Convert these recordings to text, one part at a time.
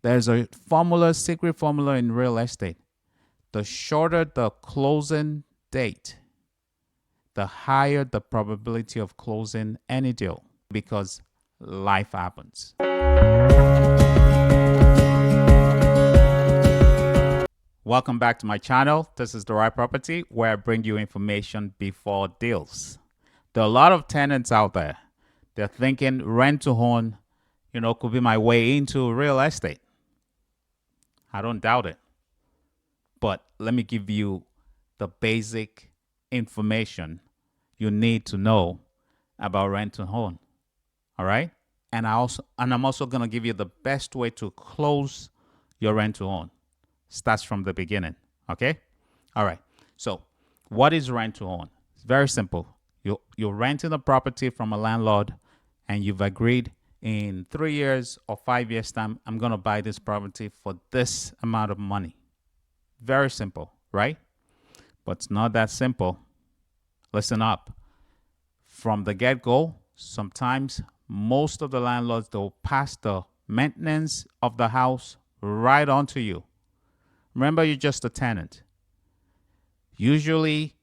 There's a formula, secret formula in real estate. The shorter the closing date, the higher the probability of closing any deal because life happens. Welcome back to my channel. This is The Right Property, where I bring you information before deals. There are a lot of tenants out there. They're thinking rent to own, could be my way into real estate. I don't doubt it. But let me give you the basic information you need to know about rent to own. All right? And I'm also going to give you the best way to close your rent to own. Starts from the beginning. Okay? All right. So, what is rent to own? It's very simple. You're renting a property from a landlord and you've agreed in 3 years or 5 years time, I'm going to buy this property for this amount of money. Very simple, right? But it's not that simple. Listen up. From the get-go, sometimes most of the landlords, they'll pass the maintenance of the house right on to you. Remember, you're just a tenant. Usually,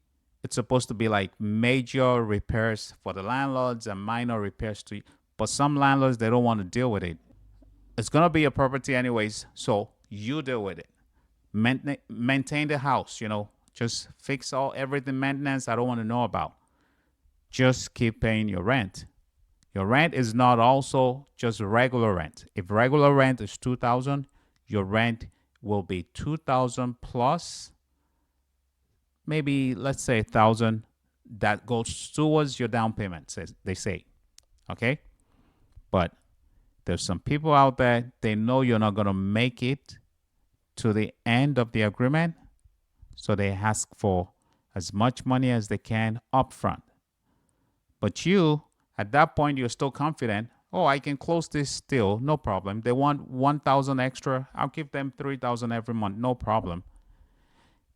it's supposed to be like major repairs for the landlords and minor repairs to you. But some landlords, they don't want to deal with it. It's going to be a property anyways, so you deal with it. Maintain the house, just fix everything maintenance I don't want to know about. Just keep paying your rent. Your rent is not also just regular rent. If regular rent is $2,000, your rent will be $2,000 plus maybe, let's say, $1,000 that goes towards your down payment, they say. Okay? But there's some people out there, they know you're not going to make it to the end of the agreement, so they ask for as much money as they can upfront. But you, at that point, you're still confident. Oh, I can close this deal, no problem. They want 1,000 extra. I'll give them 3,000 every month, no problem.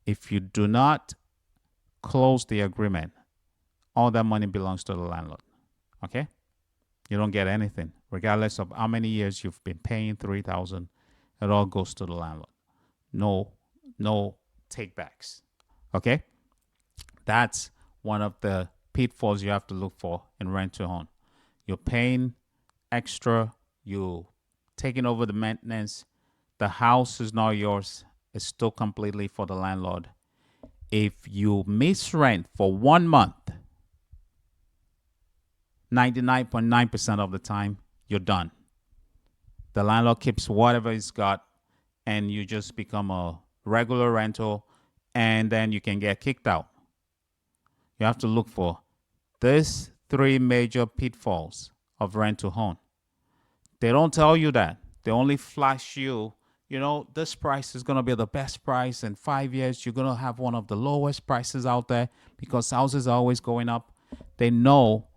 If you do not close the agreement, all that money belongs to the landlord. Okay? You don't get anything, regardless of how many years you've been paying 3,000. It all goes to the landlord. No takebacks. Okay? That's one of the pitfalls you have to look for in rent to own. You're paying extra, you're taking over the maintenance. The house is not yours, it's still completely for the landlord. If you miss rent for 1 month, 99.9% of the time, you're done. The landlord keeps whatever he's got, and you just become a regular rental, and then you can get kicked out. You have to look for these 3 major pitfalls of rent to own. They don't tell you that. They only flash you, this price is going to be the best price. In 5 years, you're going to have one of the lowest prices out there because houses are always going up. They know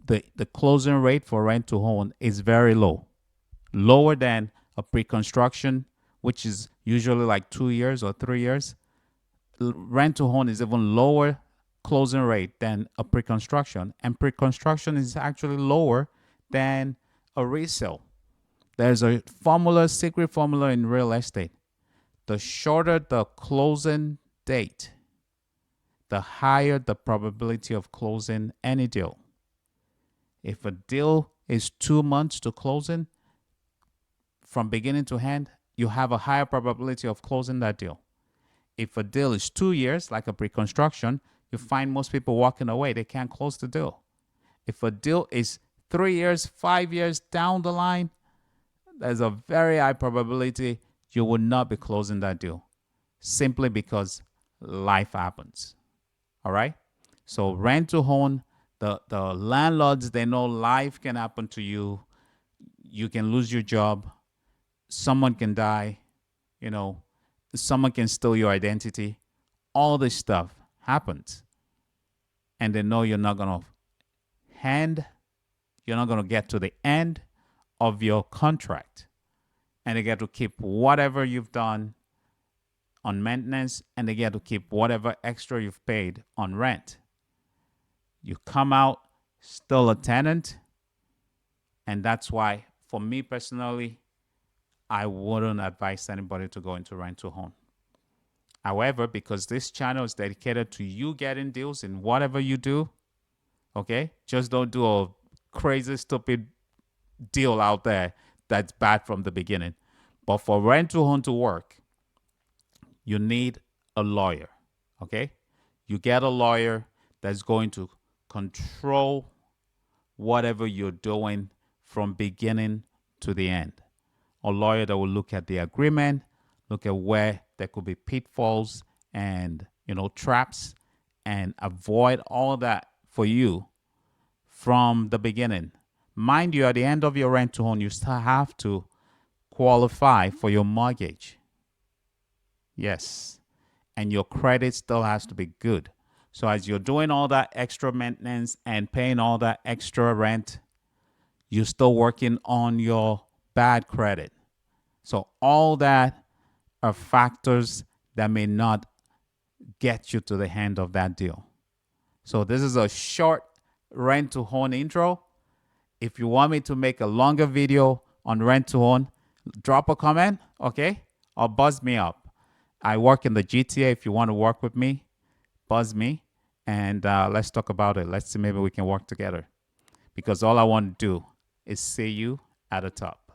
the closing rate for rent to own is very low, lower than a pre-construction, which is usually like 2 years or 3 years. Rent to own is even lower closing rate than a pre-construction, and pre-construction is actually lower than a resale. There's a formula, secret formula in real estate. The shorter the closing date, the higher the probability of closing any deal. If a deal is 2 months to closing, from beginning to end, you have a higher probability of closing that deal. If a deal is 2 years, like a pre-construction, you find most people walking away. They can't close the deal. If a deal is 3 years, 5 years down the line, there's a very high probability you will not be closing that deal simply because life happens. All right? So rent to own, the landlords, they know life can happen to you. You can lose your job. Someone can die. Someone can steal your identity. All this stuff happens. And they know you're not going to get to the end of your contract. And they get to keep whatever you've done on maintenance, and they get to keep whatever extra you've paid on rent. You come out still a tenant, and that's why, for me personally, I wouldn't advise anybody to go into rent to own. However, because this channel is dedicated to you getting deals in whatever you do, okay, just don't do a crazy, stupid deal out there that's bad from the beginning. But for rent to own to work, you need a lawyer, okay? You get a lawyer that's going to control whatever you're doing from beginning to the end. A lawyer that will look at the agreement, look at where there could be pitfalls and, traps, and avoid all that for you from the beginning. Mind you, at the end of your rent to own, you still have to qualify for your mortgage. Yes. And your credit still has to be good. So as you're doing all that extra maintenance and paying all that extra rent, you're still working on your bad credit. So all that are factors that may not get you to the end of that deal. So this is a short rent to own intro. If you want me to make a longer video on rent to own, drop a comment, okay? Or buzz me up. I work in the GTA. If you want to work with me, buzz me and let's talk about it. Let's see, maybe we can work together. Because all I want to do is see you at the top.